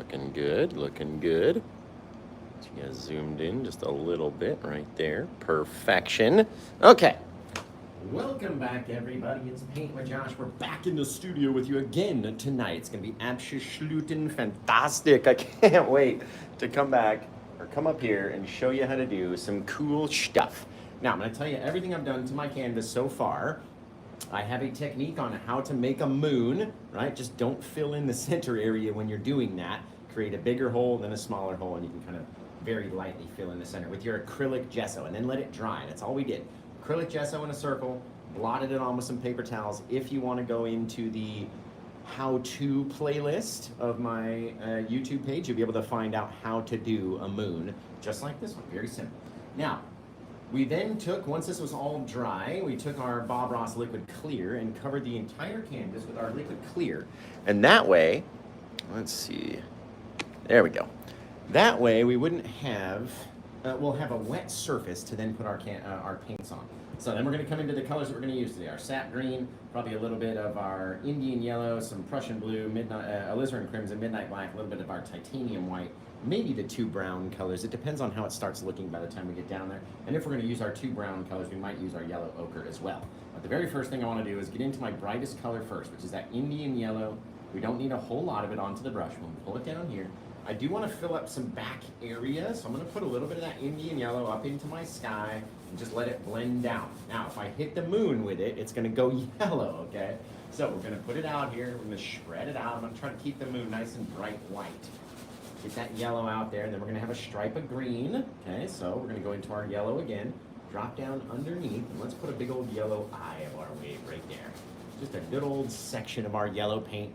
Looking good, looking good. You guys zoomed in just a little bit right there. Perfection. Okay. Welcome back, everybody. It's Paint with Josh. We're back in the studio with you again tonight. It's going to be absolutely fantastic. I can't wait to come back or come up here and show you how to do some cool stuff. Now, I'm going to tell you everything I've done to my canvas so far. I have a technique on how to make a moon, right? Just don't fill in the center area when you're doing that. Create a bigger hole, then a smaller hole, and you can kind of very lightly fill in the center with your acrylic gesso, and then let it dry. That's all we did. Acrylic gesso in a circle, blotted it on with some paper towels. If you want to go into the how-to playlist of my YouTube page, you'll be able to find out how to do a moon, just like this one, very simple. Now, we then took, once this was all dry, we took our Bob Ross liquid clear and covered the entire canvas with our liquid clear. And that way, let's see, there we go. That way we wouldn't have, we'll have a wet surface to then put our paints on. So then we're going to come into the colors that we're going to use today. Our sap green, probably a little bit of our Indian yellow, some Prussian blue, alizarin crimson, midnight black, a little bit of our titanium white, maybe the two brown colors. It depends on how it starts looking by the time we get down there. And if we're going to use our two brown colors, we might use our yellow ochre as well. But the very first thing I want to do is get into my brightest color first, which is that Indian yellow. We don't need a whole lot of it onto the brush. We'll pull it down here. I do want to fill up some back area, so I'm going to put a little bit of that Indian yellow up into my sky and just let it blend down. Now, if I hit the moon with it, it's going to go yellow, okay? So we're going to put it out here. We're going to spread it out. I'm going to try to keep the moon nice and bright white. Get that yellow out there, and then we're going to have a stripe of green. Okay, so we're going to go into our yellow again, drop down underneath, and let's put a big old yellow eye of our wave right there. Just a good old section of our yellow paint.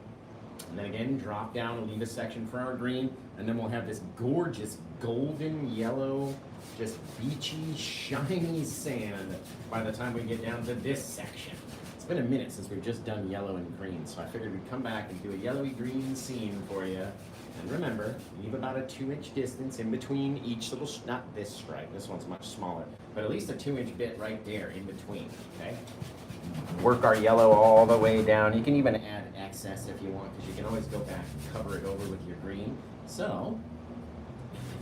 And then again, drop down and leave a section for our green, and then we'll have this gorgeous golden yellow, just beachy, shiny sand by the time we get down to this section. It's been a minute since we've just done yellow and green, so I figured we'd come back and do a yellowy green scene for you. And remember, leave about a 2-inch distance in between each little, not this stripe, this one's much smaller, but at least a 2-inch bit right there in between, okay? Work our yellow all the way down. You can even add excess if you want, because you can always go back and cover it over with your green. So,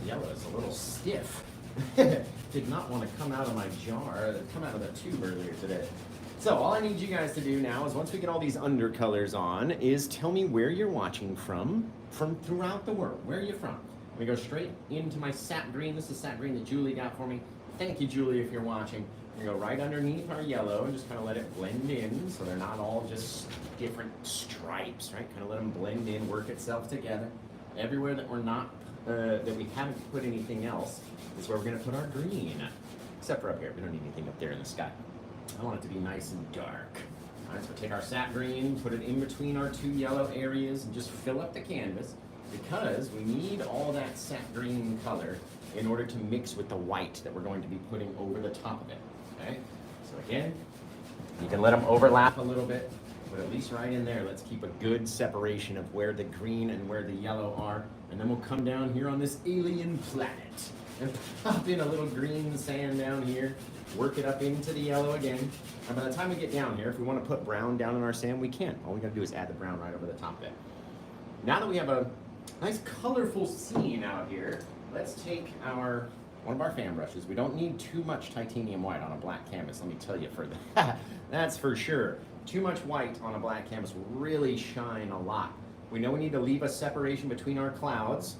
yellow is a little stiff. Did not want to come out of my jar, come out of the tube earlier today. So all I need you guys to do now is, once we get all these undercolors on, is tell me where you're watching from throughout the world. Where are you from? We go straight into my sap green. This is sap green that Julie got for me. Thank you, Julie, if you're watching. We go right underneath our yellow and just kind of let it blend in, so they're not all just different stripes, right? Kind of let them blend in, work itself together. Everywhere that we're not, that we haven't put anything else, is where we're going to put our green. Except for up here. We don't need anything up there in the sky. I want it to be nice and dark. All right, so take our sap green, put it in between our two yellow areas, and just fill up the canvas, because we need all that sap green color in order to mix with the white that we're going to be putting over the top of it. Okay? So again, you can let them overlap a little bit, but at least right in there, let's keep a good separation of where the green and where the yellow are, and then we'll come down here on this alien planet and pop in a little green sand down here, work it up into the yellow again, and by the time we get down here, if we want to put brown down in our sand, we can. All we got to do is add the brown right over the top of it. Now that we have a nice colorful scene out here, let's take one of our fan brushes. We don't need too much titanium white on a black canvas, let me tell you for that. That's for sure. Too much white on a black canvas will really shine a lot. We know we need to leave a separation between our clouds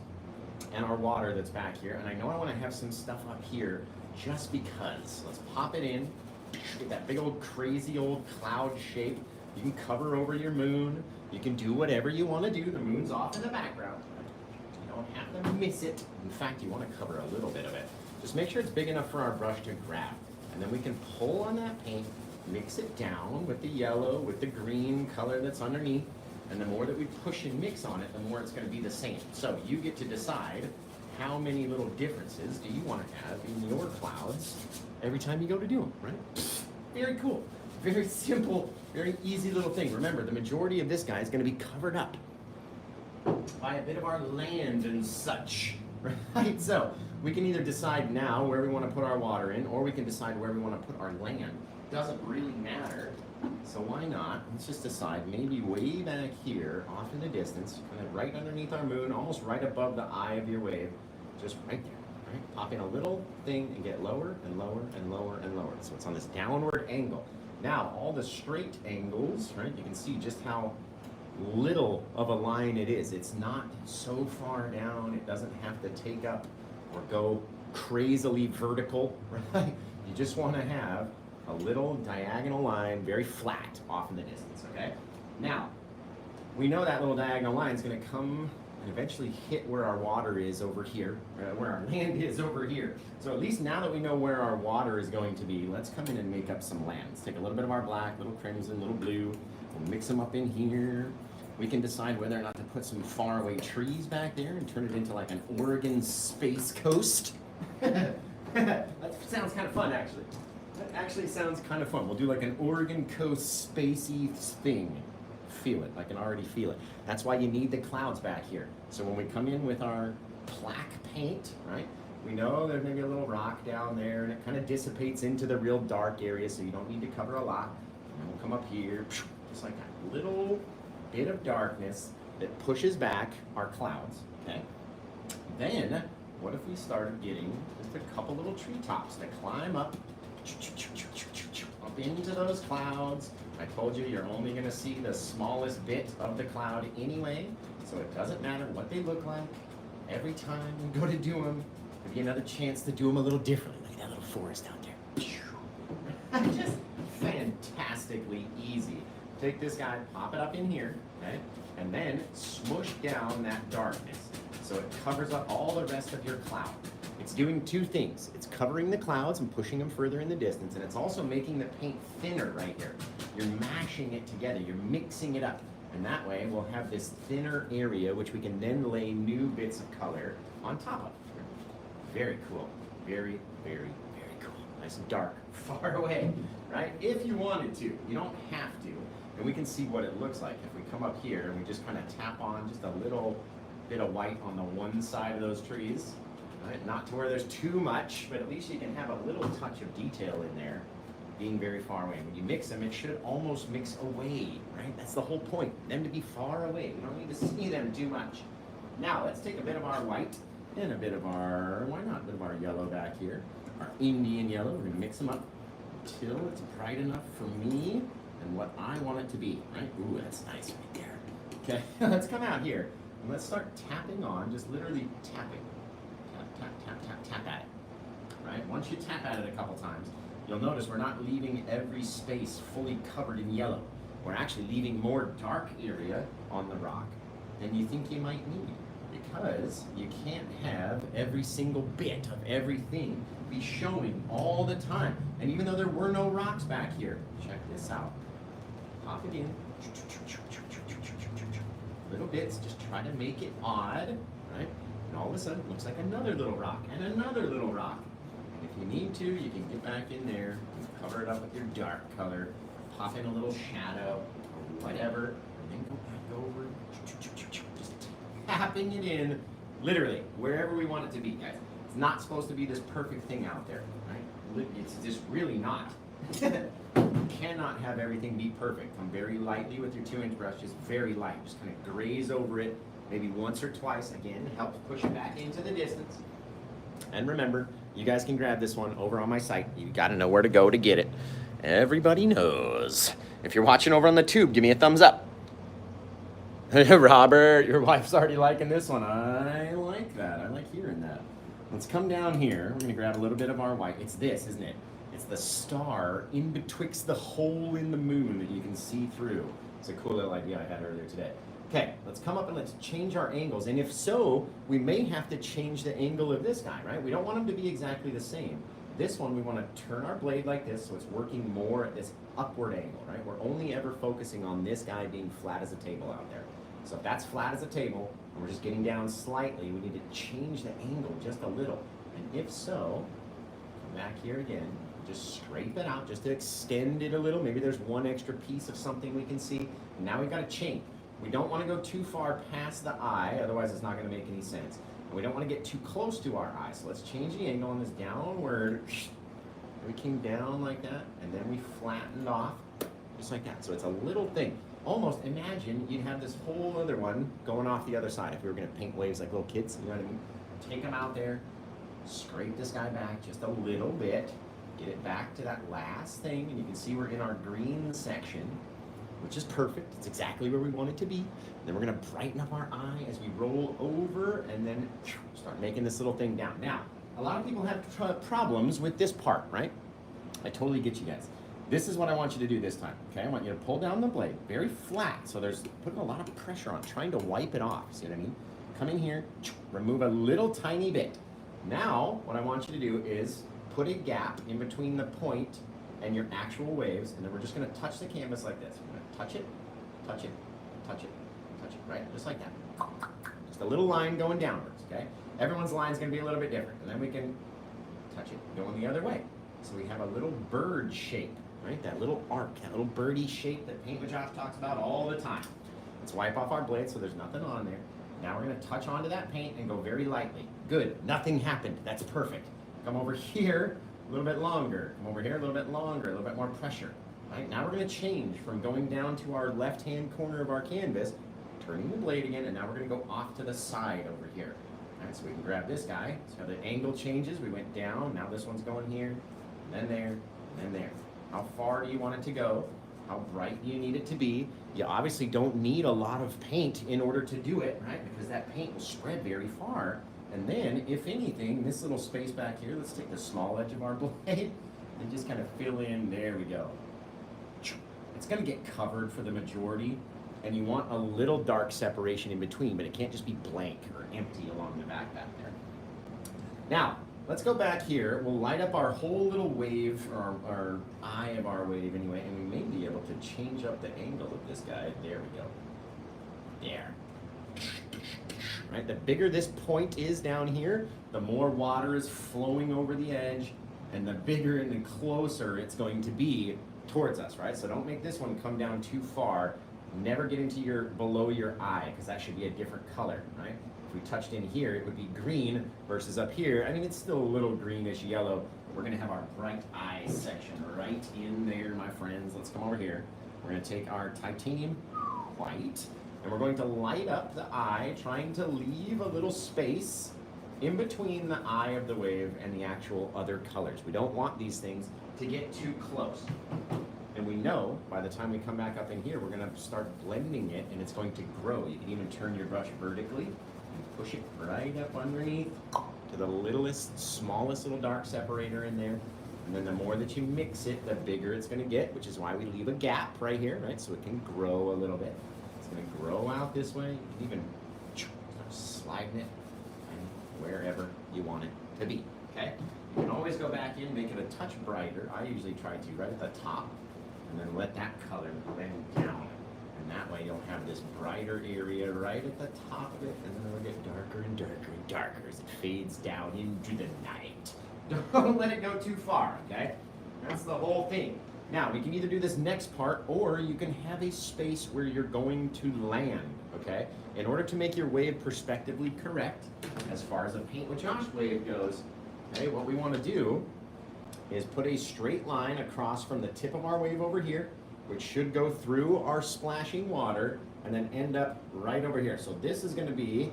and our water that's back here, and I know I want to have some stuff up here just because. Let's pop it in, get that big old crazy old cloud shape. You can cover over your moon. You can do whatever you want to do. The moon's off in the background. You don't have to miss it. In fact, you want to cover a little bit of it. Just make sure it's big enough for our brush to grab. And then we can pull on that paint, mix it down with the yellow, with the green color that's underneath. And the more that we push and mix on it, the more it's going to be the same. So you get to decide how many little differences do you want to have in your clouds every time you go to do them, right? Very cool. Very simple, very easy little thing. Remember, the majority of this guy is going to be covered up by a bit of our land and such, right? So we can either decide now where we want to put our water in, or we can decide where we want to put our land. Doesn't really matter. So why not? Let's just decide maybe way back here, off in the distance, kind of right underneath our moon, almost right above the eye of your wave, just right there. Right? Pop in a little thing and get lower and lower and lower and lower. So it's on this downward angle. Now, all the straight angles, right? You can see just how little of a line it is. It's not so far down. It doesn't have to take up or go crazily vertical, right? You just want to have a little diagonal line, very flat off in the distance, okay? Now, we know that little diagonal line is going to come and eventually hit where our water is over here, where our land is over here. So at least now that we know where our water is going to be, let's come in and make up some land. Let's take a little bit of our black, little crimson, little blue, we'll mix them up in here. We can decide whether or not to put some faraway trees back there and turn it into like an Oregon space coast. That sounds kind of fun, actually. That actually sounds kind of fun. We'll do like an Oregon coast spacey thing. Feel it, I can already feel it. That's why you need the clouds back here. So when we come in with our plaque paint, right, we know there's maybe a little rock down there and it kind of dissipates into the real dark area, so you don't need to cover a lot. And we'll come up here, just like that little bit of darkness that pushes back our clouds, okay? Then, what if we started getting just a couple little treetops to climb up into those clouds. I told you you're only going to see the smallest bit of the cloud anyway, so it doesn't matter what they look like. Every time we go to do them, give you another chance to do them a little differently. Look at that little forest out there. Just fantastically easy. Take this guy, pop it up in here, okay, and then smush down that darkness so it covers up all the rest of your cloud. It's doing two things. It's covering the clouds and pushing them further in the distance, and it's also making the paint thinner right here. You're mashing it together, you're mixing it up, and that way we'll have this thinner area which we can then lay new bits of color on top of. Very cool. Very, very, very cool. Nice and dark, far away, right? If you wanted to. You don't have to. And we can see what it looks like if we come up here and we just kind of tap on just a little bit of white on the one side of those trees. Right? Not to where there's too much, but at least you can have a little touch of detail in there, being very far away. When you mix them, it should almost mix away, right? That's the whole point, them to be far away. We don't need to see them too much. Now, let's take a bit of our white and a bit of our, why not, a bit of our yellow back here. Our Indian yellow, we're gonna mix them up until it's bright enough for me and what I want it to be, right? Ooh, that's nice right there. Okay, let's come out here and let's start tapping on, just literally tapping. Tap at it, right? Once you tap at it a couple times, you'll notice we're not leaving every space fully covered in yellow. We're actually leaving more dark area on the rock than you think you might need, because you can't have every single bit of everything be showing all the time. And even though there were no rocks back here, check this out. Pop it in. Little bits, just try to make it odd, right? And all of a sudden, it looks like another little rock and another little rock. And if you need to, you can get back in there and cover it up with your dark color, pop in a little shadow, or whatever, and then go back over, just tapping it in, literally, wherever we want it to be, guys. It's not supposed to be this perfect thing out there, right? It's just really not. You cannot have everything be perfect. Come very lightly with your 2-inch brush, just very light. Just kind of graze over it. Maybe once or twice, again, helps push it back into the distance. And remember, you guys can grab this one over on my site. You gotta know where to go to get it. Everybody knows. If you're watching over on the tube, give me a thumbs up. Robert, your wife's already liking this one. I like that, I like hearing that. Let's come down here. We're gonna grab a little bit of our white. It's this, isn't it? It's the star in betwixt the hole in the moon that you can see through. It's a cool little idea I had earlier today. Okay, let's come up and let's change our angles. And if so, we may have to change the angle of this guy, right? We don't want them to be exactly the same. This one, we want to turn our blade like this so it's working more at this upward angle, right? We're only ever focusing on this guy being flat as a table out there. So if that's flat as a table, and we're just getting down slightly, we need to change the angle just a little. And if so, come back here again, just scrape it out, just to extend it a little. Maybe there's one extra piece of something we can see. And now we've got to change. We don't want to go too far past the eye, otherwise it's not going to make any sense. And we don't want to get too close to our eye, so let's change the angle on this downward. We came down like that, and then we flattened off. just like that. So it's a little thing. Almost imagine you'd have this whole other one going off the other side. If we were gonna paint waves like little kids, you know what I mean? Take them out there, scrape this guy back just a little bit, get it back to that last thing, and you can see we're in our green section, which is perfect. It's exactly where we want it to be. And then we're gonna brighten up our eye as we roll over and then start making this little thing down. Now, a lot of people have problems with this part, right? I totally get you guys. This is what I want you to do this time, okay? I want you to pull down the blade, very flat, so there's putting a lot of pressure on, trying to wipe it off, see what I mean? Come in here, remove a little tiny bit. Now, what I want you to do is put a gap in between the point and your actual waves, and then we're just gonna touch the canvas like this. We're gonna touch it, touch it, touch it, touch it, right? Just like that. Just a little line going downwards, okay? Everyone's line is gonna be a little bit different, and then we can touch it going the other way. So we have a little bird shape, right? That little arc, that little birdie shape that Paint with Josh talks about all the time. Let's wipe off our blade so there's nothing on there. Now we're gonna touch onto that paint and go very lightly. Good, nothing happened, that's perfect. Come over here, a little bit longer. Come over here, a little bit longer, a little bit more pressure. Right, now we're gonna change from going down to our left-hand corner of our canvas, turning the blade again, and now we're gonna go off to the side over here. All right, so we can grab this guy. So the angle changes, we went down, now this one's going here, and then there, and then there. How far do you want it to go? How bright do you need it to be? You obviously don't need a lot of paint in order to do it, right? Because that paint will spread very far. And then, if anything, this little space back here, let's take the small edge of our blade and just kind of fill in, there we go. It's gonna get covered for the majority, and you want a little dark separation in between, but it can't just be blank or empty along the back there. Now, let's go back here. We'll light up our whole little wave, or our eye of our wave anyway, and we may be able to change up the angle of this guy. There we go. There. Right, the bigger this point is down here, the more water is flowing over the edge, and the bigger and the closer it's going to be towards us, right? So don't make this one come down too far. Never get into below your eye, because that should be a different color, right? If we touched in here, it would be green versus up here. I mean, it's still a little greenish yellow. We're gonna have our bright eye section right in there, my friends. Let's come over here. We're gonna take our titanium white, and we're going to light up the eye, trying to leave a little space in between the eye of the wave and the actual other colors. We don't want these things to get too close. And we know by the time we come back up in here, we're gonna start blending it, and it's going to grow. You can even turn your brush vertically and push it right up underneath to the littlest, smallest little dark separator in there. And then the more that you mix it, the bigger it's gonna get, which is why we leave a gap right here, right? So it can grow a little bit. It's gonna grow out this way. You can even start sliding it wherever you want it to be, okay? You can always go back in, make it a touch brighter. I usually try to right at the top, and then let that color blend down. And that way you'll have this brighter area right at the top of it, and then it'll get darker and darker and darker as it fades down into the night. Don't let it go too far, okay? That's the whole thing. Now, we can either do this next part, or you can have a space where you're going to land, okay? In order to make your wave perspectively correct, as far as a Paint with Josh wave goes, okay, what we want to do is put a straight line across from the tip of our wave over here, which should go through our splashing water, and then end up right over here. So this is going to be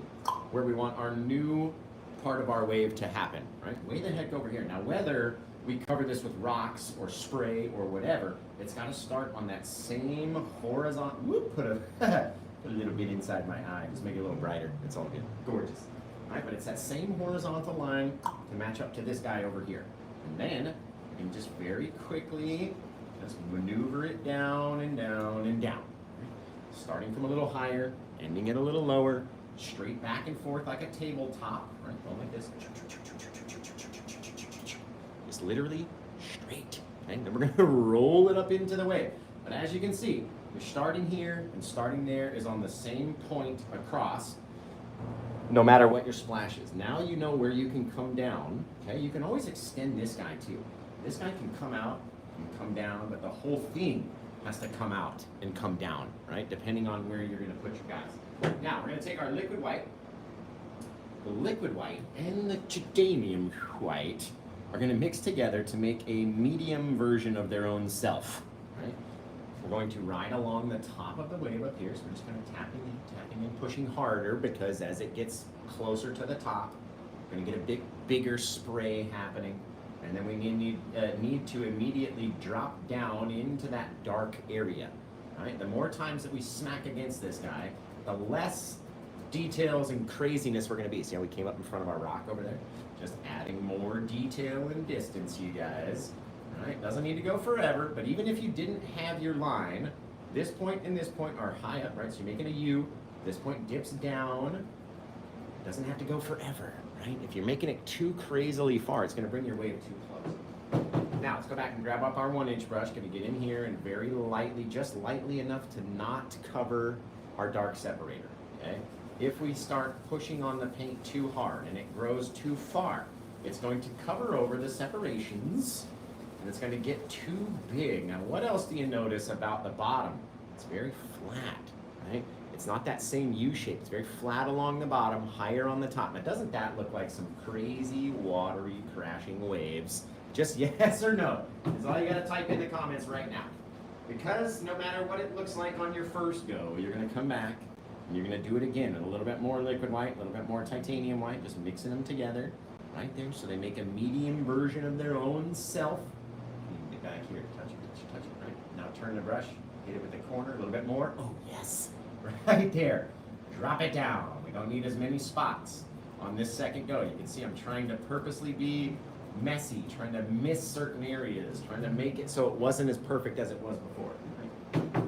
where we want our new part of our wave to happen, right? Way the heck over here. Now, whether we cover this with rocks or spray or whatever, it's got to start on that same horizontal. Whoop, put a little bit inside my eye. Just make it a little brighter. It's all good. Gorgeous. All right, but it's that same horizontal line to match up to this guy over here. And then you can just very quickly just maneuver it down and down and down. Starting from a little higher, ending it a little lower, straight back and forth like a tabletop, right? Going like this. Just literally straight. Okay? Then we're gonna roll it up into the wave. But as you can see, you're starting here and starting there is on the same point across, no matter what your splash is. Now you know where you can come down, okay? You can always extend this guy too. This guy can come out and come down, but the whole thing has to come out and come down, right? Depending on where you're gonna put your guys. Now, we're gonna take our liquid white. The liquid white and the Cadmium white are gonna mix together to make a medium version of their own self, right? going to ride along the top of the wave up here. So we're just kind of tapping and pushing harder, because as it gets closer to the top, we're going to get a bigger spray happening. And then we need to immediately drop down into that dark area. Right? The more times that we smack against this guy, the less details and craziness we're going to be. See how we came up in front of our rock over there? Just adding more detail and distance, you guys. Right? Doesn't need to go forever, but even if you didn't have your line, this point and this point are high up, right? So you're making a U. This point dips down. Doesn't have to go forever, right? If you're making it too crazily far, it's going to bring your wave too close. Now let's go back and grab up our 1-inch brush. Going to get in here and very lightly, just lightly enough to not cover our dark separator. Okay. If we start pushing on the paint too hard and it grows too far, it's going to cover over the separations. And it's going to get too big. Now, what else do you notice about the bottom? It's very flat, right? It's not that same U shape. It's very flat along the bottom, higher on the top. Now, doesn't that look like some crazy, watery, crashing waves? Just yes or no. That's all you got to type in the comments right now. Because no matter what it looks like on your first go, you're going to come back and you're going to do it again. A little bit more liquid white, a little bit more titanium white, just mixing them together right there so they make a medium version of their own self. Back here, touch it, right? Now turn the brush, hit it with the corner, a little bit more. Oh, yes, right there. Drop it down. We don't need as many spots on this second go. You can see I'm trying to purposely be messy, trying to miss certain areas, trying to make it so it wasn't as perfect as it was before. Right?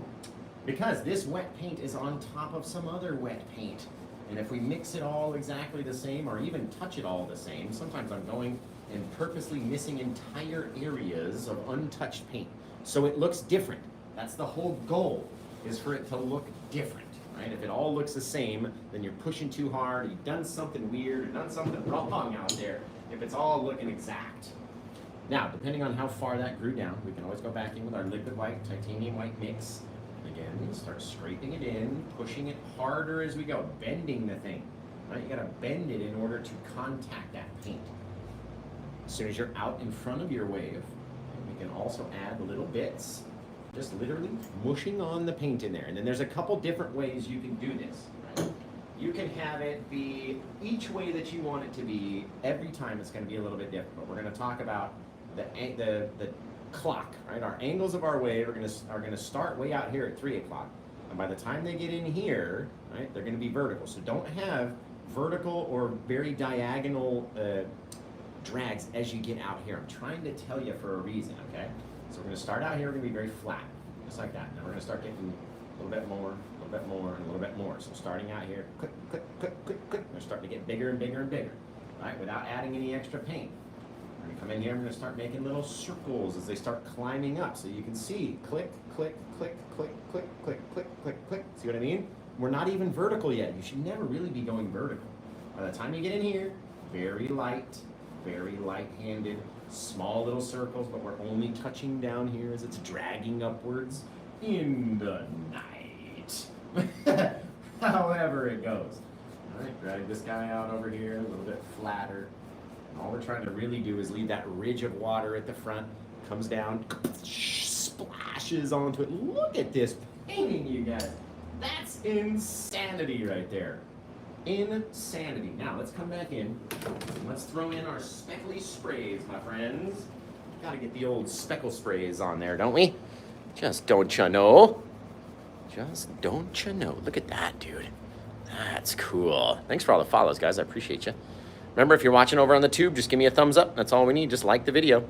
Because this wet paint is on top of some other wet paint. And if we mix it all exactly the same, or even touch it all the same, sometimes I'm going and purposely missing entire areas of untouched paint. So it looks different. That's the whole goal, is for it to look different, right? If it all looks the same, then you're pushing too hard, you've done something weird, or done something wrong out there, if it's all looking exact. Now, depending on how far that grew down, we can always go back in with our liquid white, titanium white mix. Again, start scraping it in, pushing it harder as we go, bending the thing, right? You gotta bend it in order to contact that paint. As soon as you're out in front of your wave, we can also add little bits, just literally mushing on the paint in there. And then there's a couple different ways you can do this, right? You can have it be each way that you want it to be. Every time it's going to be a little bit different. But we're going to talk about the clock, right? Our angles of our wave are going to start way out here at 3 o'clock. And by the time they get in here, right, they're going to be vertical. So don't have vertical or very diagonal drags as you get out here. I'm trying to tell you for a reason, okay? So we're going to start out here, we're going to be very flat, just like that. Now we're going to start getting a little bit more, a little bit more, and a little bit more. So starting out here, click, click, click, click, click. We're starting to get bigger and bigger and bigger, right? Without adding any extra paint. We're going to come in here, we're going to start making little circles as they start climbing up. So you can see, click, click, click, click, click, click, click, click, click. See what I mean? We're not even vertical yet. You should never really be going vertical. By the time you get in here, very light-handed, small little circles, but we're only touching down here as it's dragging upwards in the night. However it goes. All right, drag this guy out over here, a little bit flatter. And all we're trying to really do is leave that ridge of water at the front, comes down, splashes onto it. Look at this painting, you guys. That's insanity right there. Insanity. Now let's come back in. Let's throw in our speckly sprays, my friends. Gotta get the old speckle sprays on there, don't we? Just don't you know? Just don't you know? Look at that, dude. That's cool. Thanks for all the follows, guys. I appreciate you. Remember, if you're watching over on the tube, just give me a thumbs up. That's all we need. Just like the video.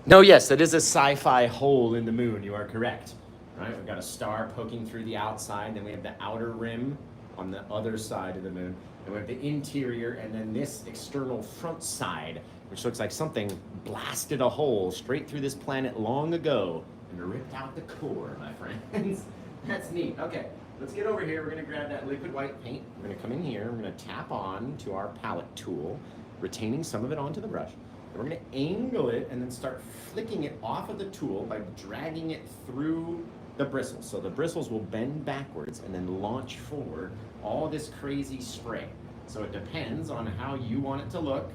No, yes, that is a sci-fi hole in the moon. You are correct. All right, we've got a star poking through the outside. Then we have the outer rim on the other side of the moon. And we have the interior, and then this external front side, which looks like something blasted a hole straight through this planet long ago and ripped out the core, my friends. That's neat. Okay, let's get over here. We're going to grab that liquid white paint. We're going to come in here. We're going to tap on to our palette tool, retaining some of it onto the brush. And we're going to angle it and then start flicking it off of the tool by dragging it through the bristles. So the bristles will bend backwards and then launch forward all this crazy spray. So it depends on how you want it to look,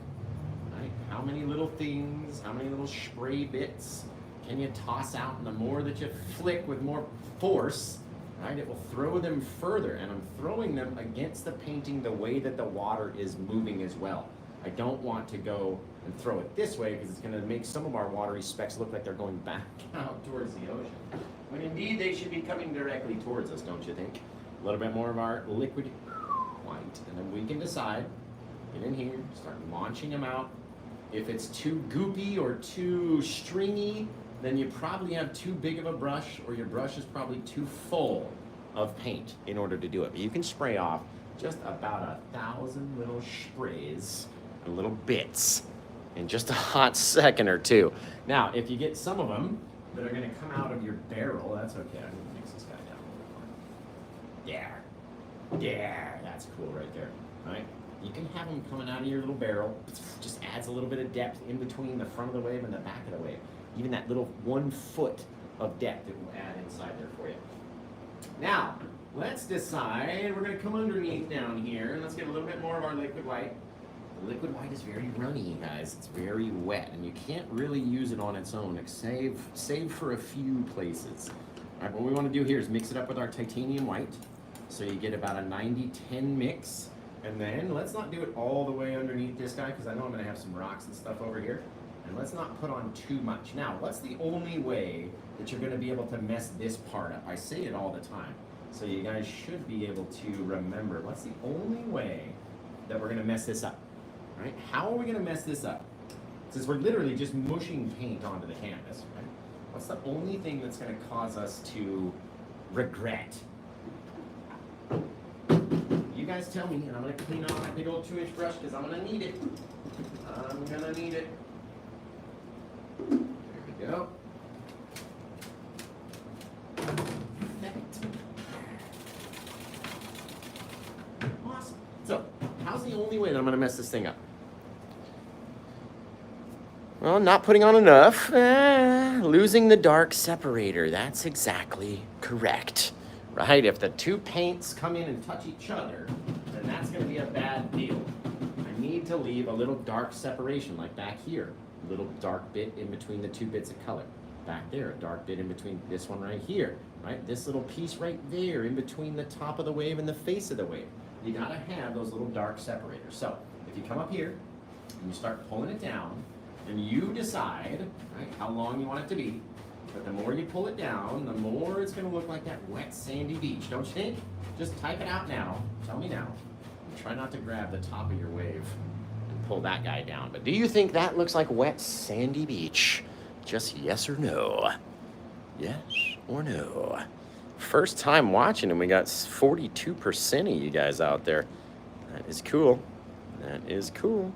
right? How many little things, how many little spray bits can you toss out? And the more that you flick with more force, right, it will throw them further. And I'm throwing them against the painting the way that the water is moving as well. I don't want to go and throw it this way because it's going to make some of our watery specks look like they're going back out towards the ocean. When indeed they should be coming directly towards us, don't you think? A little bit more of our liquid white, and then we can decide, get in here, start launching them out. If it's too goopy or too stringy, then you probably have too big of a brush, or your brush is probably too full of paint in order to do it. But you can spray off just about 1,000 little sprays and little bits in just a hot second or two. Now, if you get some of them that are going to come out of your barrel, that's okay. I'm going to mix this guy down a little more. There, that's cool right there. All right, you can have them coming out of your little barrel. Just adds a little bit of depth in between the front of the wave and the back of the wave. Even that little 1 foot of depth it will add inside there for you. Now, let's decide. We're going to come underneath down here, and let's get a little bit more of our liquid white. The liquid white is very runny, guys. It's very wet, and you can't really use it on its own, save for a few places. All right, what we want to do here is mix it up with our titanium white, so you get about a 90-10 mix. And then let's not do it all the way underneath this guy, because I know I'm going to have some rocks and stuff over here. And let's not put on too much. Now, what's the only way that you're going to be able to mess this part up? I say it all the time, so you guys should be able to remember. What's the only way that we're going to mess this up? Right? How are we going to mess this up? Since we're literally just mushing paint onto the canvas, right? What's the only thing that's going to cause us to regret? You guys tell me, and I'm going to clean off my big old 2-inch brush because I'm going to need it. I'm going to need it. There we go. Perfect. Awesome. So, how's the only way that I'm going to mess this thing up? Well, not putting on enough. Losing the dark separator. That's exactly correct. Right? If the two paints come in and touch each other, then that's going to be a bad deal. I need to leave a little dark separation, like back here. A little dark bit in between the two bits of color. Back there, a dark bit in between this one right here. Right? This little piece right there in between the top of the wave and the face of the wave. You got to have those little dark separators. So, if you come up here and you start pulling it down, and you decide, right, how long you want it to be. But the more you pull it down, the more it's going to look like that wet, sandy beach, don't you think? Just type it out now. Tell me now. And try not to grab the top of your wave and pull that guy down. But do you think that looks like wet, sandy beach? Just yes or no. Yes or no. First time watching, and we got 42% of you guys out there. That is cool. That is cool.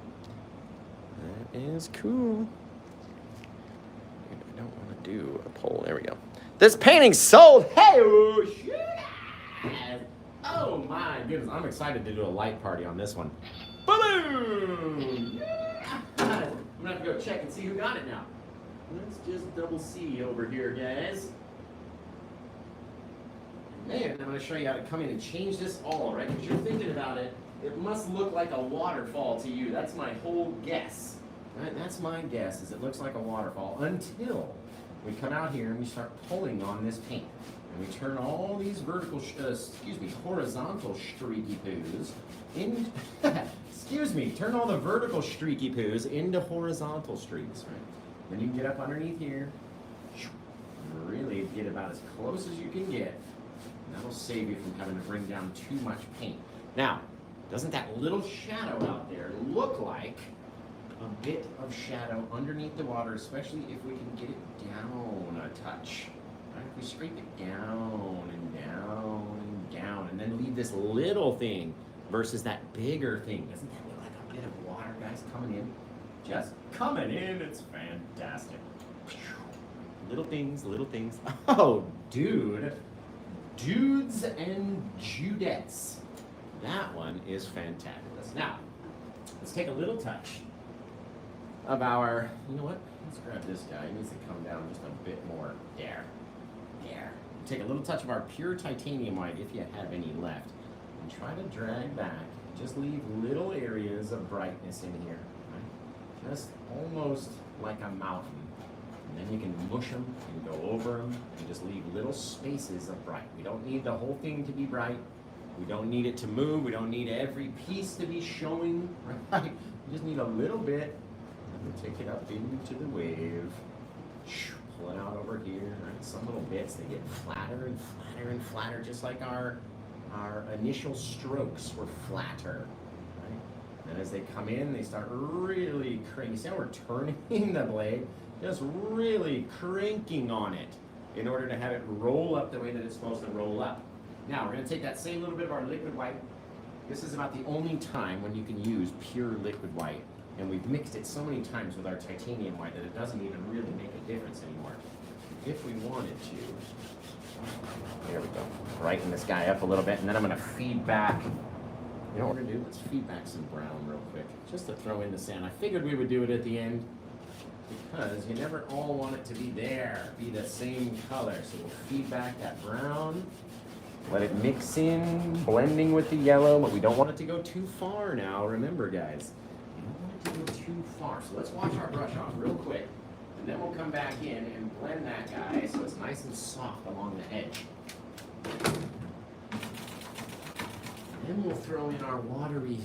That is cool. I don't want to do a poll. There we go. This painting sold. Hey, oh my goodness! I'm excited to do a light party on this one. Boom! Yeah. I'm gonna have to go check and see who got it now. Let's just double see over here, guys. Man, I'm going to show you how to come in and change this all, right? Because you're thinking about it, it must look like a waterfall to you. That's my whole guess. Right? That's my guess, is it looks like a waterfall until we come out here and we start pulling on this paint. And we turn all these horizontal streaky poos in, turn all the vertical streaky poos into horizontal streaks, right? Then you can get up underneath here, and really get about as close as you can get. And that'll save you from having to bring down too much paint. Now, doesn't that little shadow out there look like a bit of shadow underneath the water, especially if we can get it down a touch? Right? If we scrape it down and down and down, and then leave this little thing versus that bigger thing. Doesn't that look like a bit of water, guys, coming in? Just coming in, it's fantastic. Little things, little things. Oh, dude. Dudes and Judettes. That one is fantabulous. Now, let's take a little touch of our, you know what? Let's grab this guy. He needs to come down just a bit more. There. There. Take a little touch of our pure titanium white, if you have any left, and try to drag back. Just leave little areas of brightness in here. Right? Just almost like a mountain. And then you can mush them and go over them and just leave little spaces of bright. We don't need the whole thing to be bright. We don't need it to move. We don't need every piece to be showing, right? We just need a little bit. And we'll take it up into the wave. Pull it out over here, right? Some little bits, they get flatter and flatter and flatter, just like our initial strokes were flatter, right? And as they come in, they start really cranking. See how we're turning the blade? Just really cranking on it in order to have it roll up the way that it's supposed to roll up. Now, we're going to take that same little bit of our liquid white. This is about the only time when you can use pure liquid white. And we've mixed it so many times with our titanium white that it doesn't even really make a difference anymore. If we wanted to, there we go. Brighten this guy up a little bit, and then I'm going to feed back. You know what we're going to do? Let's feed back some brown real quick, just to throw in the sand. I figured we would do it at the end because you never all want it to be there, be the same color. So we'll feed back that brown. Let it mix in, blending with the yellow, but we don't want it to go too far now. Remember, guys, we don't want it to go too far. So let's wash our brush off real quick, and then we'll come back in and blend that guy so it's nice and soft along the edge. Then we'll throw in our watery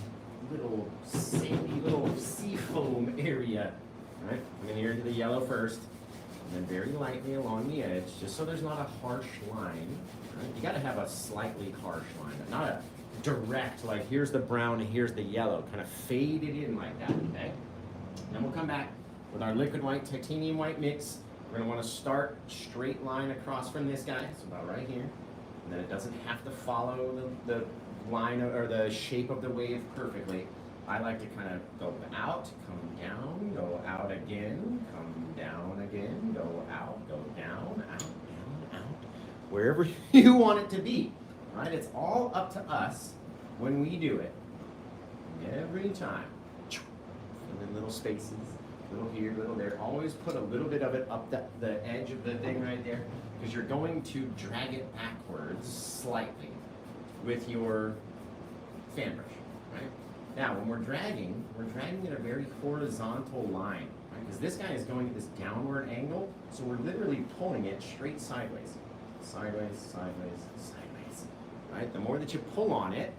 little sandy little sea foam area. All right, I'm going to into the yellow first, and then very lightly along the edge, just so there's not a harsh line. Right? You got to have a slightly harsh line, but not a direct, like here's the brown and here's the yellow. Kind of fade it in like that, okay? Then we'll come back with our liquid white, titanium white mix. We're going to want to start straight line across from this guy, so about right here. And then it doesn't have to follow the line or the shape of the wave perfectly. I like to kind of go out, come down, go out again, come down again, go out, go down, out, down, out. Wherever you want it to be, right? It's all up to us when we do it. Every time. Fill in little spaces, little here, little there. Always put a little bit of it up the edge of the thing right there, because you're going to drag it backwards slightly with your fan brush, right? Now, when we're dragging at a very horizontal line, right? Because this guy is going at this downward angle, so we're literally pulling it straight sideways. Sideways, sideways, sideways, right? The more that you pull on it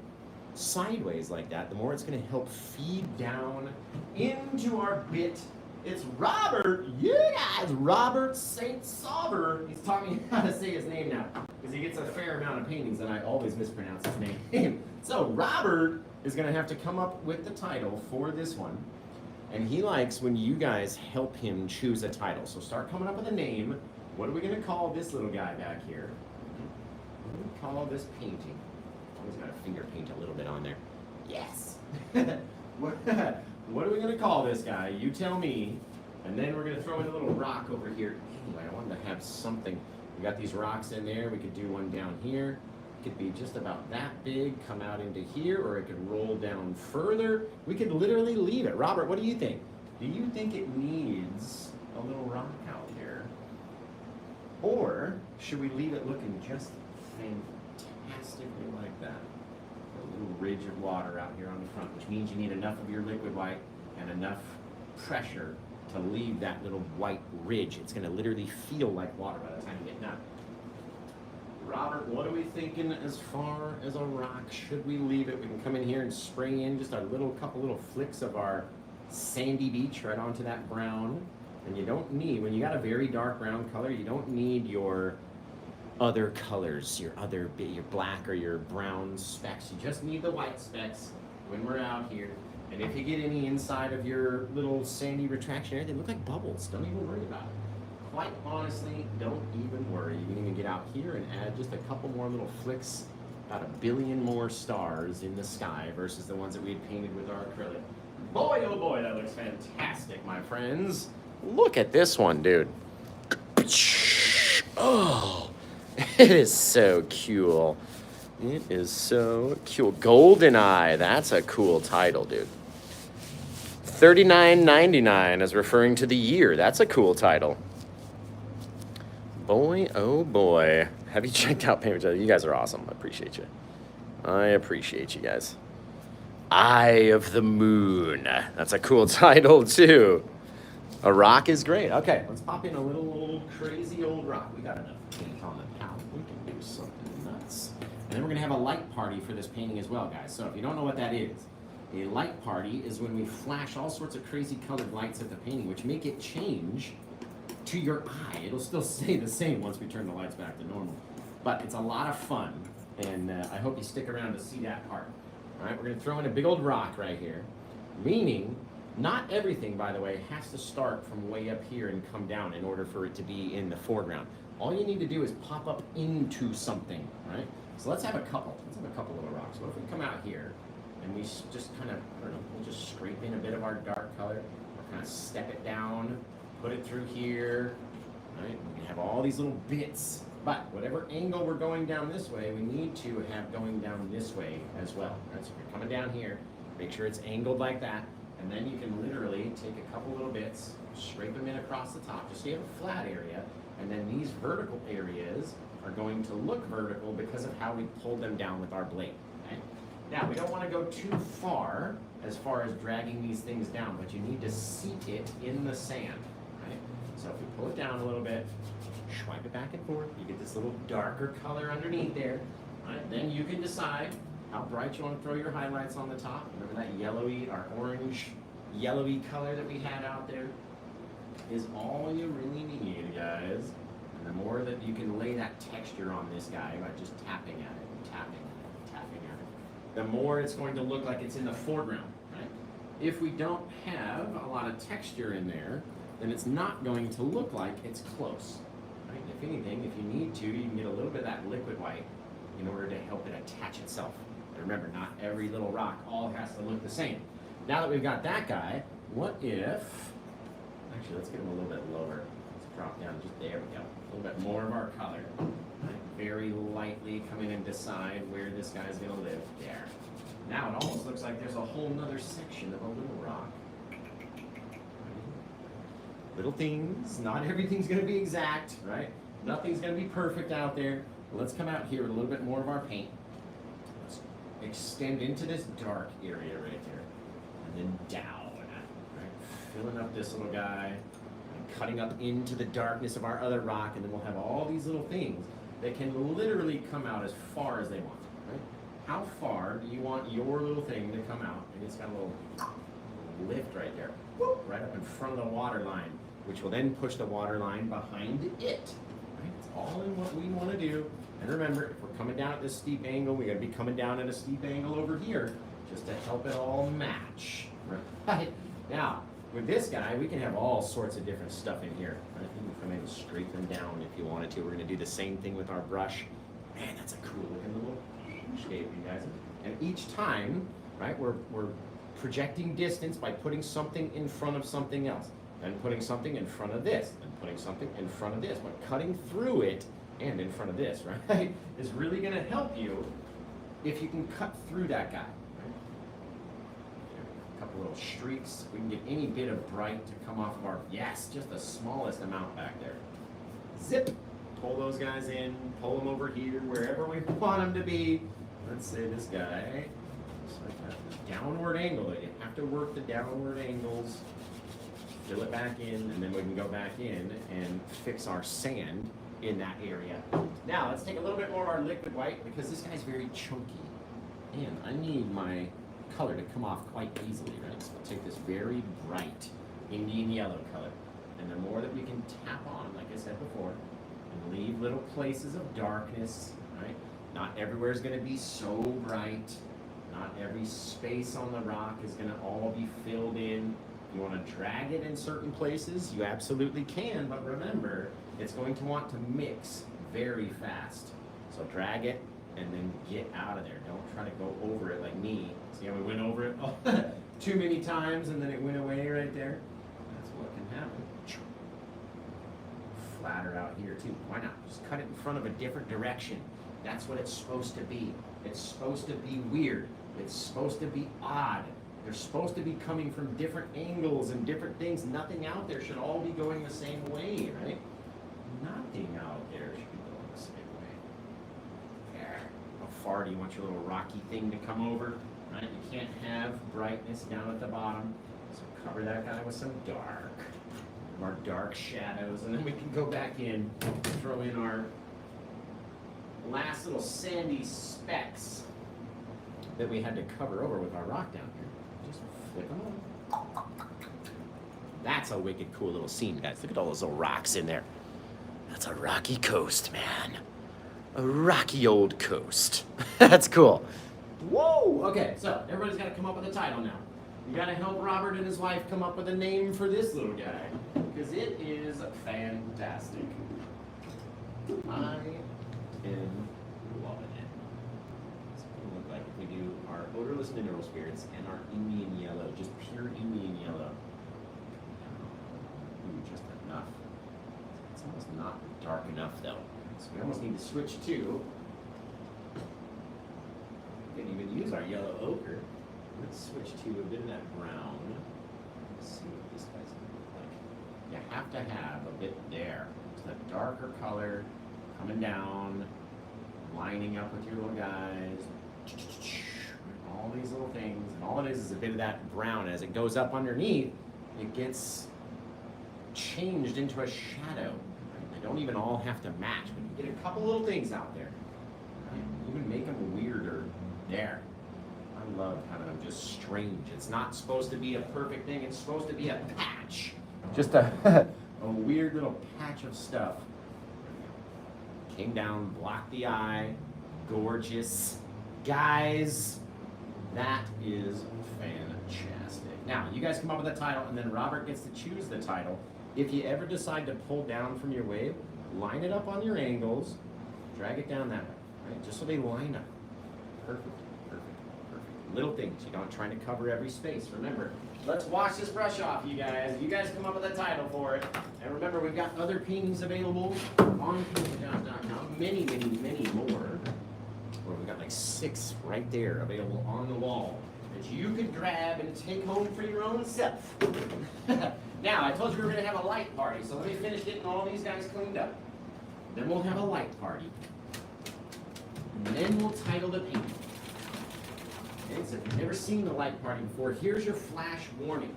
sideways like that, the more it's going to help feed down into our bit. It's Robert, you guys, Robert St. Sauber. He's taught me how to say his name now, because he gets a fair amount of paintings and I always mispronounce his name. So Robert is going to have to come up with the title for this one, and he likes when you guys help him choose a title. So start coming up with a name. What are we going to call this little guy back here? What do we call this painting? Always got to finger paint a little bit on there. Yes. What are we going to call this guy? You tell me. And then we're going to throw in a little rock over here. Anyway, I wanted to have something. We got these rocks in there. We could do one down here. It could be just about that big, come out into here, or it could roll down further. We could literally leave it. Robert, what do you think? Do you think it needs a little rock out here? Or should we leave it looking just fantastically like that? A little ridge of water out here on the front, which means you need enough of your liquid white and enough pressure to leave that little white ridge. It's going to literally feel like water by the time you get done. Robert, what are we thinking as far as a rock? Should we leave it? We can come in here and spray in just a couple little flicks of our sandy beach right onto that brown. And you don't need, when you got a very dark brown color, you don't need your other colors, your black or your brown specks. You just need the white specks when we're out here. And if you get any inside of your little sandy retraction area, they look like bubbles. Don't even worry about it. Quite honestly, don't even worry. You can even get out here and add just a couple more little flicks, about 1 billion more stars in the sky versus the ones that we had painted with our acrylic. Boy, oh boy, that looks fantastic, my friends. Look at this one, dude. Oh, it is so cool. It is so cool. GoldenEye, that's a cool title, dude. $39.99 is referring to the year. That's a cool title. Boy, oh boy. Have you checked out Paint With? You guys are awesome. I appreciate you. I appreciate you guys. Eye of the Moon. That's a cool title, too. A rock is great. Okay, let's pop in a little crazy old rock. We got enough paint on the palette. We can do something nuts. And then we're going to have a light party for this painting as well, guys. So if you don't know what that is, a light party is when we flash all sorts of crazy colored lights at the painting, which make it change to your eye. It'll still stay the same once we turn the lights back to normal. But it's a lot of fun, and I hope you stick around to see that part. All right, we're going to throw in a big old rock right here, meaning not everything, by the way, has to start from way up here and come down in order for it to be in the foreground. All you need to do is pop up into something, right? So let's have a couple. Let's have a couple little rocks. What if we come out here and we just kind of, I don't know, we'll just scrape in a bit of our dark color, or kind of step it down, put it through here, right? We have all these little bits, but whatever angle we're going down this way, we need to have going down this way as well, right? So if you're coming down here, make sure it's angled like that, and then you can literally take a couple little bits, scrape them in across the top, just so you have a flat area, and then these vertical areas are going to look vertical because of how we pulled them down with our blade, okay? Now, we don't want to go too far as dragging these things down, but you need to seat it in the sand, right? So if you pull it down a little bit, swipe it back and forth, you get this little darker color underneath there, right? Then you can decide how bright you want to throw your highlights on the top. Remember that yellowy or orange yellowy color that we had out there is all you really need, guys. And the more that you can lay that texture on this guy by just tapping at it and tapping at it and tapping at it, the more it's going to look like it's in the foreground, right? If we don't have a lot of texture in there, then it's not going to look like it's close, right? If anything, if you need to, you can get a little bit of that liquid white in order to help it attach itself. And remember, not every little rock all has to look the same. Now that we've got that guy, what if, actually let's get him a little bit lower. Let's drop down, just there we go. A little bit more of our color. Right? Very lightly come in and decide where this guy's gonna live. There. Now it almost looks like there's a whole nother section of a little rock. Little things, not everything's gonna be exact, right? Nothing's gonna be perfect out there. But let's come out here with a little bit more of our paint. Let's extend into this dark area right there. And then down, right? Filling up this little guy, and cutting up into the darkness of our other rock, and then we'll have all these little things that can literally come out as far as they want, right? How far do you want your little thing to come out? And it's got a little lift right there, whoop, right up in front of the water line, which will then push the water line behind it. Right? It's all in what we want to do. And remember, if we're coming down at this steep angle, we got to be coming down at a steep angle over here, just to help it all match, right? Now, with this guy, we can have all sorts of different stuff in here. Right? You can come in and scrape them down if you wanted to. We're going to do the same thing with our brush. Man, that's a cool looking little Seascape, you guys. And each time, right, we're projecting distance by putting something in front of something else, and putting something in front of this, and putting something in front of this. But cutting through it and in front of this, right, is really going to help you if you can cut through that guy. A couple little streaks. We can get any bit of bright to come off of our, yes, just the smallest amount back there. Zip. Pull those guys in, pull them over here, wherever we want them to be. Let's say this guy, just like that, downward angle. You have to work the downward angles, fill it back in, and then we can go back in and fix our sand in that area. Now, let's take a little bit more of our liquid white, because this guy's very chunky, and I need my color to come off quite easily, right? So I'll take this very bright Indian yellow color, and the more that we can tap on, like I said before, and leave little places of darkness, right? Not everywhere is going to be so bright. Not every space on the rock is going to all be filled in. You want to drag it in certain places, you absolutely can, but remember, it's going to want to mix very fast. So drag it and then get out of there. Don't try to go over it like me. See how we went over it too many times and then it went away right there? That's what can happen. Flatter out here too. Why not? Just cut it in front of a different direction. That's what it's supposed to be. It's supposed to be weird. It's supposed to be odd. They're supposed to be coming from different angles and different things. Nothing out there should all be going the same way, right? Nothing out there should be going the same way. There. How far do you want your little rocky thing to come over? Right? You can't have brightness down at the bottom. So cover that guy with some dark. of our dark shadows, and then we can go back in, throw in our last little sandy specks that we had to cover over with our rock down here. Just flick them on. That's a wicked cool little scene, guys. Look at all those little rocks in there. That's a rocky coast, man. A rocky old coast. That's cool. Whoa! Okay, so everybody's got to come up with a title now. You got to help Robert and his wife come up with a name for this little guy, because it is fantastic. I am loving it. It's going to look like if we do our odorless mineral spirits and our Indian yellow, just pure Indian yellow. Ooh, just enough. It's almost not dark enough though. So we almost need to switch to. We can even use our yellow ochre. Let's switch to a bit of that brown. Let's see what this guy's going to look like. You have to have a bit there. It's that darker color coming down, lining up with your little guys. All these little things. And all it is a bit of that brown. As it goes up underneath, it gets changed into a shadow. Right? They don't even all have to match, but you get a couple little things out there. Right? Even make them weirder there. I love having them just strange. It's not supposed to be a perfect thing. It's supposed to be a patch. Just a weird little patch of stuff. Came down, blocked the eye. Gorgeous. Guys, that is fantastic. Now, you guys come up with a title, and then Robert gets to choose the title. If you ever decide to pull down from your wave, line it up on your angles, drag it down that way, right? Just so they line up. Perfect. Little things. You're not trying to cover every space. Remember, let's wash this brush off, you guys. You guys come up with a title for it. And remember, we've got other paintings available on paintjob.com. Many more. Or we've got like 6 right there available on the wall that you could grab and take home for your own self. Now, I told you we were going to have a light party, so let me finish getting all these guys cleaned up. Then we'll have a light party. And then we'll title the painting. Okay, so if you've never seen the light party before, here's your flash warning.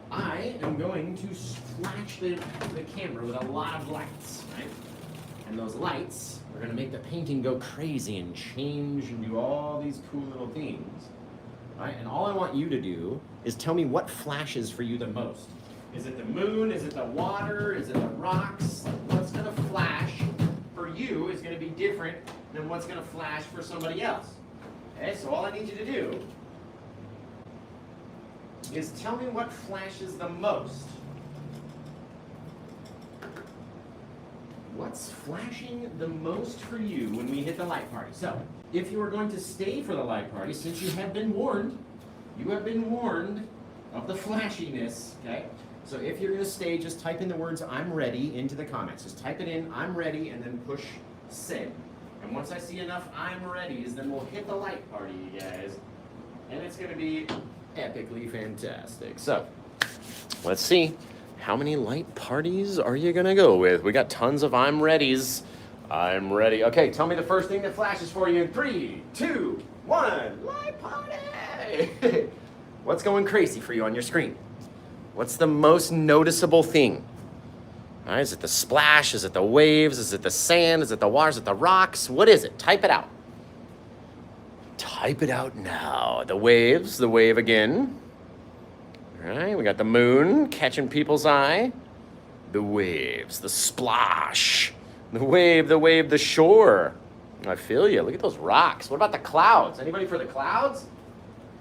I am going to flash the camera with a lot of lights, right? And those lights are going to make the painting go crazy and change and do all these cool little things, right? And all I want you to do is tell me what flashes for you the most. Is it the moon? Is it the water? Is it the rocks? What's going to flash for you is going to be different than what's going to flash for somebody else. Okay, so all I need you to do is tell me what flashes the most. What's flashing the most for you when we hit the light party? So, if you are going to stay for the light party, since you have been warned of the flashiness, okay? So if you're going to stay, just type in the words "I'm ready" into the comments. Just type it in, "I'm ready," and then push send. And once I see enough "I'm ready's," then we'll hit the light party, you guys. And it's going to be epically fantastic. So, let's see. How many light parties are you going to go with? We got tons of "I'm ready's." I'm ready. Okay, tell me the first thing that flashes for you in 3, 2, 1. Light party! What's going crazy for you on your screen? What's the most noticeable thing? All right, is it the splash? Is it the waves? Is it the sand? Is it the water? Is it the rocks? What is it? Type it out. Type it out now. The waves, the wave again. All right, we got the moon catching people's eye. The waves, the splash. The wave, the shore. I feel you. Look at those rocks. What about the clouds? Anybody for the clouds?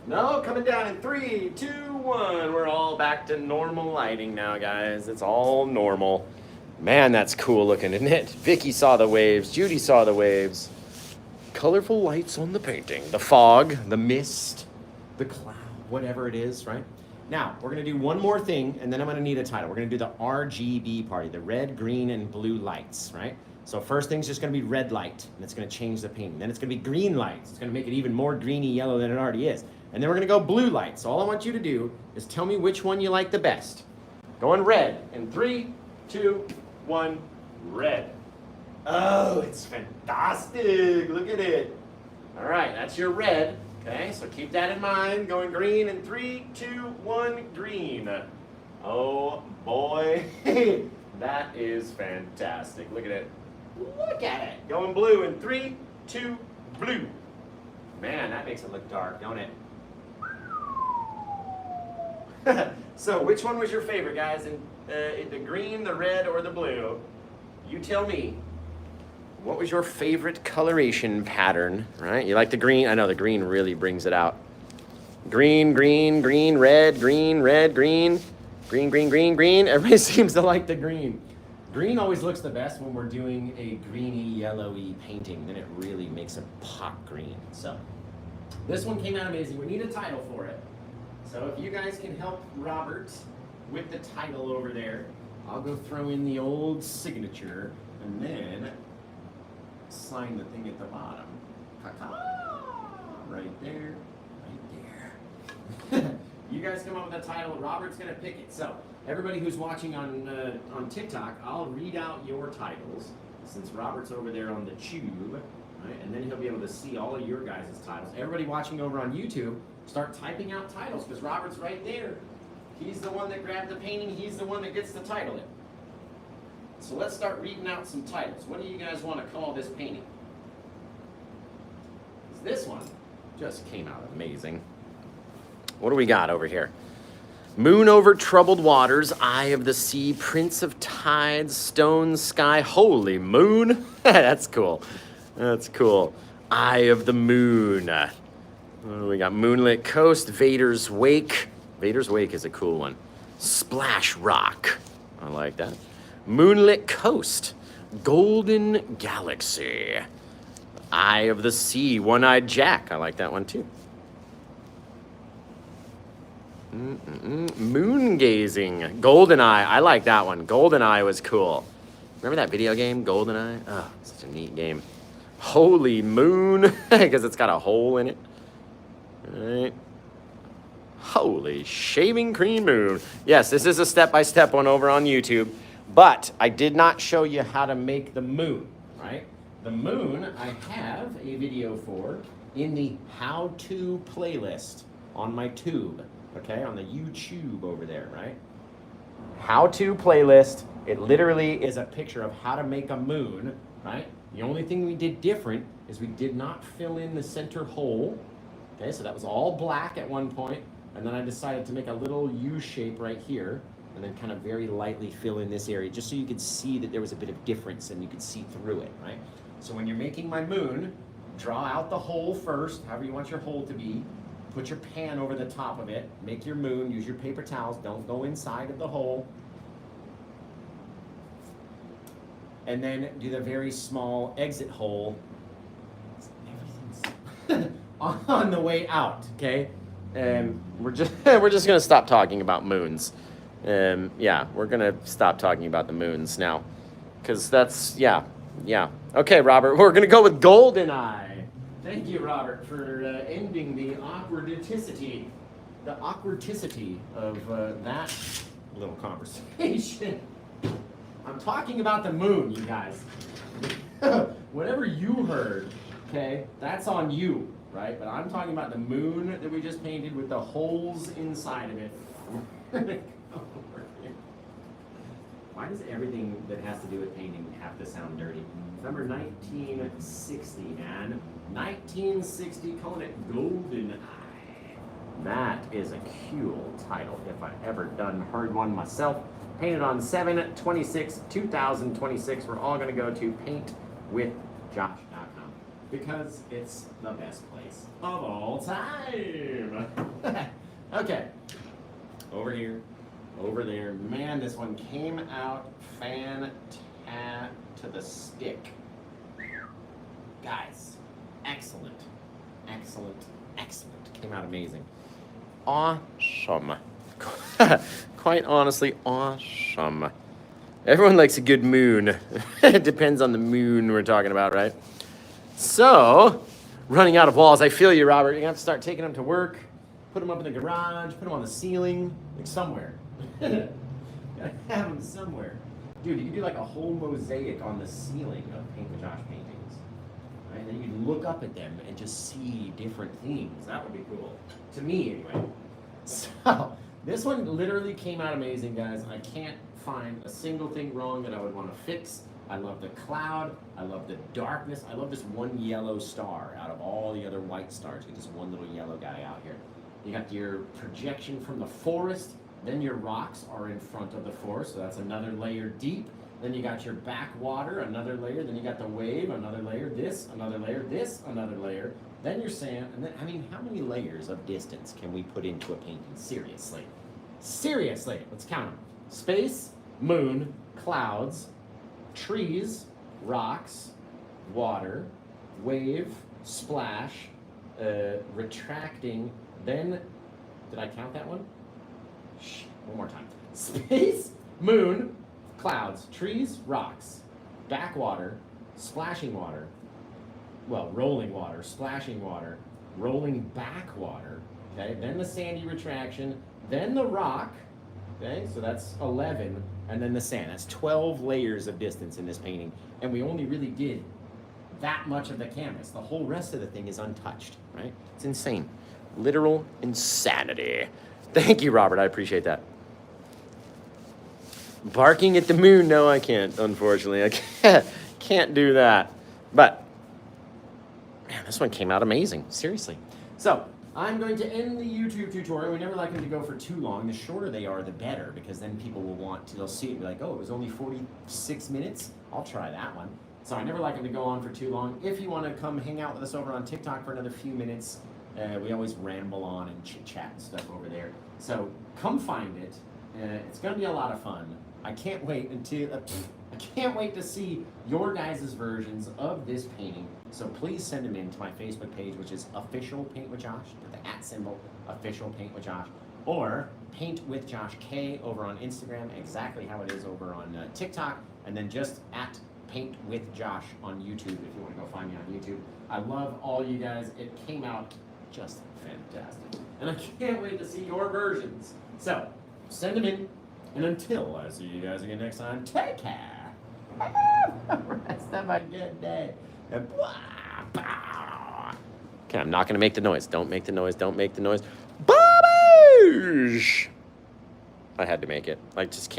No? Coming down in 3, 2, 1. We're all back to normal lighting now, guys. It's all normal. Man, that's cool looking, isn't it? Vicky saw the waves. Judy saw the waves. Colorful lights on the painting. The fog, the mist, the cloud, whatever it is, right? Now, we're going to do one more thing, and then I'm going to need a title. We're going to do the RGB party, the red, green, and blue lights, right? So first thing's just going to be red light, and it's going to change the painting. Then it's going to be green lights. It's going to make it even more greeny yellow than it already is. And then we're going to go blue lights. So all I want you to do is tell me which one you like the best. Going red in 3, 2, 1, red. Oh, it's fantastic. Look at it. All right, that's your red. Okay, so keep that in mind. Going green in 3, 2, 1, green. Oh boy, that is fantastic. Look at it. Look at it. Going blue in 3, 2, blue. Man, that makes it look dark, don't it? So which one was your favorite, guys? In the green, the red, or the blue? You tell me. What was your favorite coloration pattern, right? You like the green? I know the green really brings it out. Green, green, green, red, green, red, green. Green, green, green, green. Everybody seems to like the green. Green always looks the best when we're doing a greeny, yellowy painting. Then it really makes a pop green. So this one came out amazing. We need a title for it. So if you guys can help Robert with the title over there, I'll go throw in the old signature and then sign the thing at the bottom. Right there, right there. You guys come up with a title. Robert's gonna pick it. So everybody who's watching on TikTok, I'll read out your titles since Robert's over there on the tube, right? And then he'll be able to see all of your guys' titles. Everybody watching over on YouTube, start typing out titles because Robert's right there. He's the one that grabbed the painting. He's the one that gets to title it. So let's start reading out some titles. What do you guys want to call this painting? This one just came out amazing. What do we got over here? Moon over troubled waters, eye of the sea, prince of tides, stone sky, holy moon. That's cool. That's cool. Eye of the moon. We got moonlit coast, Vader's wake. Vader's wake is a cool one. Splash rock. I like that. Moonlit coast, golden galaxy. Eye of the sea, one-eyed Jack. I like that one too. Moon gazing, golden eye. I like that one. Golden eye was cool. Remember that video game, Golden Eye? Oh, such a neat game. Holy moon, because it's got a hole in it. All right. Holy shaving cream moon. Yes, this is a step-by-step one over on YouTube, but I did not show you how to make the moon, right? The moon I have a video for in the how-to playlist on my tube, okay? On the YouTube over there, right? How-to playlist. It literally is a picture of how to make a moon, right? The only thing we did different is we did not fill in the center hole. Okay, so that was all black at one point, and then I decided to make a little U shape right here, and then kind of very lightly fill in this area, just so you could see that there was a bit of difference and you could see through it, right? So when you're making my moon, draw out the hole first, however you want your hole to be, put your pan over the top of it, make your moon, use your paper towels, don't go inside of the hole, and then do the very small exit hole on the way out, okay? We're just gonna stop talking about moons. Yeah, we're gonna stop talking about the moons now, because that's, yeah. Okay, Robert, we're gonna go with Golden Eye. Thank you, Robert, for ending the awkwardicity of that little conversation. I'm talking about the moon, you guys. Whatever you heard, okay, that's on you, right? But I'm talking about the moon that we just painted with the holes inside of it. Why does everything that has to do with painting have to sound dirty? Number 1960, man. 1960, calling it Golden Eye. That is a cool title, if I ever done heard one myself. Painted on 7/26/2026. We're all going to go to paintwithjosh.com because it's the best place of all time. Okay, over here, over there. Man, this one came out to the stick. Guys, excellent. Came out amazing. Awesome. Quite honestly, awesome. Everyone likes a good moon. It depends on the moon we're talking about, right? So, running out of walls. I feel you, Robert. You're going to have to start taking them to work, put them up in the garage, put them on the ceiling, like somewhere. Gotta have them somewhere. Dude, you could do like a whole mosaic on the ceiling of Paint with Josh paintings. right? Then you can look up at them and just see different themes. That would be cool. To me, anyway. So, this one literally came out amazing, guys. I can't find a single thing wrong that I would want to fix. I love the cloud. I love the darkness. I love this one yellow star out of all the other white stars. You get this one little yellow guy out here. You got your projection from the forest. Then your rocks are in front of the forest, so that's another layer deep. Then you got your backwater, another layer. Then you got the wave, another layer. This, another layer. This, another layer. Then your sand. And then, I mean, how many layers of distance can we put into a painting? Seriously. Seriously. Let's count them. Space, moon, clouds, trees, rocks, water, wave, splash, retracting. Then, did I count that one? Shh, one more time. Space, moon, clouds, trees, rocks, backwater, splashing water, well, rolling water, splashing water, rolling backwater, okay, then the sandy retraction, then the rock, okay, so that's 11, and then the sand. That's 12 layers of distance in this painting, and we only really did that much of the canvas. The whole rest of the thing is untouched, right? It's insane. Literal insanity. Thank you, Robert. I appreciate that. Barking at the moon. No, I can't, unfortunately. I can't do that. But, man, this one came out amazing. Seriously. So, I'm going to end the YouTube tutorial. We never like them to go for too long. The shorter they are, the better, because then people will want to, they'll see it and be like, oh, it was only 46 minutes? I'll try that one. So I never like them to go on for too long. If you want to come hang out with us over on TikTok for another few minutes, we always ramble on and chit-chat and stuff over there. So come find it. It's going to be a lot of fun. I can't wait to see your guys' versions of this painting. So please send them in to my Facebook page, which is Official Paint with Josh. Put the @ symbol, Official Paint with Josh, or Paint with Josh K over on Instagram, exactly how it is over on TikTok, and then just @ Paint with Josh on YouTube if you want to go find me on YouTube. I love all you guys. It came out just fantastic, and I can't wait to see your versions. So send them in. And until I see you guys again next time, take care. Rest of a good day. Okay, I'm not going to make the noise. Don't make the noise. Don't make the noise. Bobby! I had to make it. I just can't.